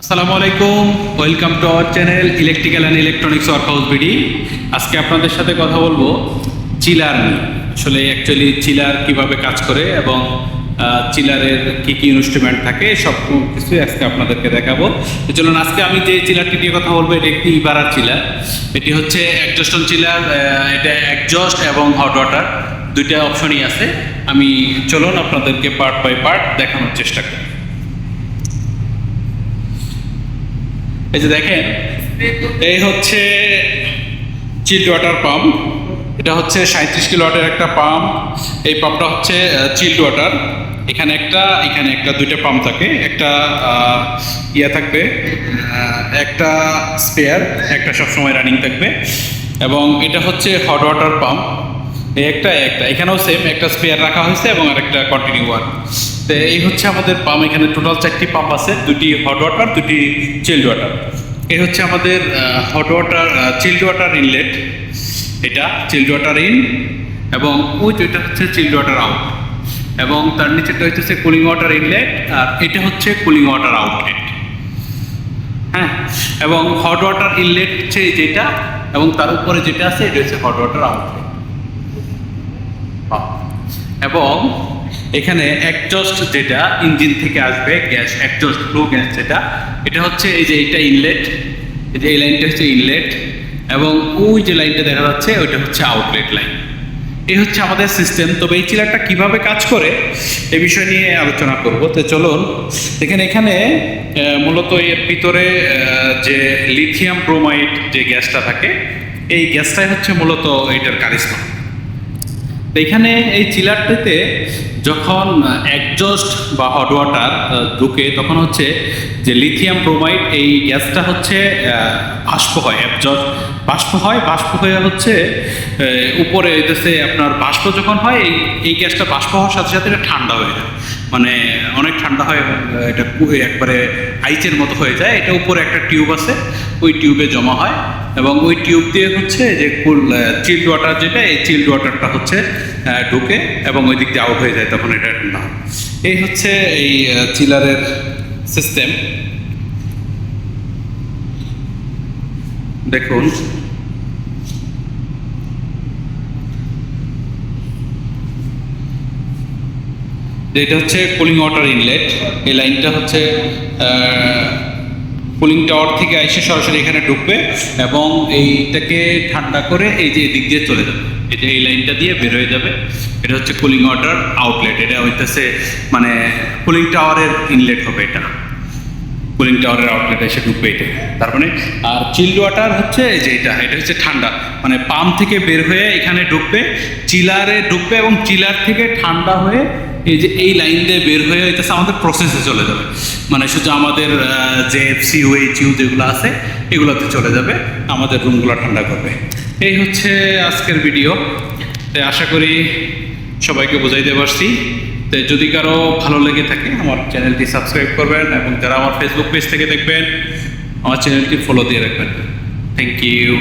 আসসালামু আলাইকুম, welcome to our channel electrical and electronics workhouse BD. আজকে আপনাদের সাথে কথা বলবো চিলার নিয়ে। আসলে অ্যাকচুয়ালি চিলার কিভাবে কাজ করে এবং চিলারের কি কি ইনস্ট্রুমেন্ট থাকে সব কিছু আজকে আপনাদেরকে দেখাবো। চলুন, আজকে আমি যে চিলারটি নিয়ে কথা বলবো এটা একটি ইবারার চিলার। এটি হচ্ছে একজস্টন চিলার। এটা একজস্ট এবং হট ওয়াটার দুইটা অপশনই আছে। আমি চলুন আপনাদেরকে পার্ট বাই পার্ট দেখানোর চেষ্টা করি। এই যে দেখেন, এই হচ্ছে চিল্ড ওয়াটার পাম্প। এটা হচ্ছে 37 কিলোওয়াটের একটা পাম্প। এই পাম্পটা হচ্ছে চিল্ড ওয়াটার। এখানে একটা দুইটা পাম্প থাকে। একটা ইয়ে থাকবে, একটা স্পেয়ার, একটা সবসময় রানিং থাকবে। এবং এটা হচ্ছে হট ওয়াটার পাম্প। একটা এখানেও সেম একটা স্পেয়ার রাখা হয়েছে এবং আরেকটা কন্টিনিউ ওয়ান। তো এই হচ্ছে আমাদের পাম্প। এখানে টোটাল 4টি পাম্প আছে, দুটি হট ওয়াটার, দুটি চিল্ড ওয়াটার। এই হচ্ছে আমাদের hot water child water inlet. এটা চিল্ড ওয়াটার ইন এবং এটা হচ্ছে চিল্ড ওয়াটার আউট। এবং তার নিচেটা হচ্ছে কুলিং ওয়াটার ইনলেট, আর এটা হচ্ছে কুলিং ওয়াটার আউটলেট। হ্যাঁ, এবং হট ওয়াটার ইনলেট হচ্ছে যেটা, এবং তার উপরে যেটা আছে এটা হচ্ছে হট ওয়াটার আউটলেট। এবং এখানে একজস্ট যেটা ইঞ্জিন থেকে আসবে গ্যাস, একজস্ট ফ্লো গ্যাস যেটা, এটা হচ্ছে এই যে এটা ইনলেট। এই যে এই লাইনটা হচ্ছে ইনলেট এবং ওই যে লাইনটা দেখা যাচ্ছে ওইটা হচ্ছে আউটলেট লাইন। এই হচ্ছে আমাদের সিস্টেম। তবে এই চিলারটা কিভাবে কাজ করে এই বিষয় নিয়ে আলোচনা করব। তো চলুন দেখেন, এখানে মূলত এর ভিতরে যে লিথিয়াম ব্রোমাইড যে গ্যাসটা থাকে, এই গ্যাসটাই হচ্ছে মূলত এটার কারিশমা। এখানে এই চিলারটিতে যখন একজস্ট বা হট ওয়াটার ঢুকে তখন হচ্ছে যে লিথিয়াম ব্রোমাইড এই গ্যাসটা হচ্ছে বাষ্প হয়, বাষ্প হয়ে হচ্ছে উপরে এসে আপনার বাষ্প যখন হয় এই গ্যাসটা বাষ্প হওয়ার সাথে সাথে এটা ঠান্ডা হয়ে যায়, মানে অনেক ঠান্ডা হয় এবং এটা একবারে আইচের মতো হয়ে যায়। এটা উপরে একটা টিউব আছে, ওই টিউবে জমা হয় এবং ওই টিউব দিয়ে হচ্ছে যে চিল্ড ওয়াটার যেটা, এই চিল্ড ওয়াটারটা হচ্ছে ঢুকে এবং ওই দিক দিয়ে আউট হয়ে যায়, তখন এটা ঠান্ডা হয়। এই হচ্ছে এই চিলারের সিস্টেম। দেখুন, এটা হচ্ছে কুলিং ওয়াটার ইনলেট। এই লাইনটা হচ্ছে কুলিং টাওয়ার থেকে এসে সরাসরি এখানে ঢুকবে এবং এইটাকে ঠান্ডা করে এই যে এদিক দিয়ে চলে যাবে, এই যে এই লাইনটা দিয়ে বের হয়ে যাবে। এটা হচ্ছে কুলিং ওয়াটার আউটলেট। এটা হইতেছে মানে কুলিং টাওয়ারের ইনলেট হবে, এটা কুলিং টাওয়ারের আউটলেট এসে ঢুকবে এটা। তার মানে আর চিল্ড ওয়াটার হচ্ছে এই যে এটা হচ্ছে ঠান্ডা, মানে পাম্প থেকে বের হয়ে এখানে ঢুকবে, চিলারে ঢুকবে এবং চিলার থেকে ঠান্ডা হয়ে এই যে এই লাইন দিয়ে বের হয়ে হইতেছে আমাদের প্রসেসে চলে যাবে, মানে শুধু আমাদের যে এফসিইউ এইচইউ যেগুলো আছে এগুলোতে চলে যাবে, আমাদের রুমগুলো ঠান্ডা করবে। এই হচ্ছে আজকের ভিডিও। তাই আশা করি সবাইকে বোঝাইতে পারছি। তো যদি কারো ভালো লেগে থাকে আমার চ্যানেলটি সাবস্ক্রাইব করবেন এবং যারা আমার ফেসবুক পেজ থেকে দেখবেন আমার চ্যানেলটি ফলো দিয়ে রাখবেন। Thank you.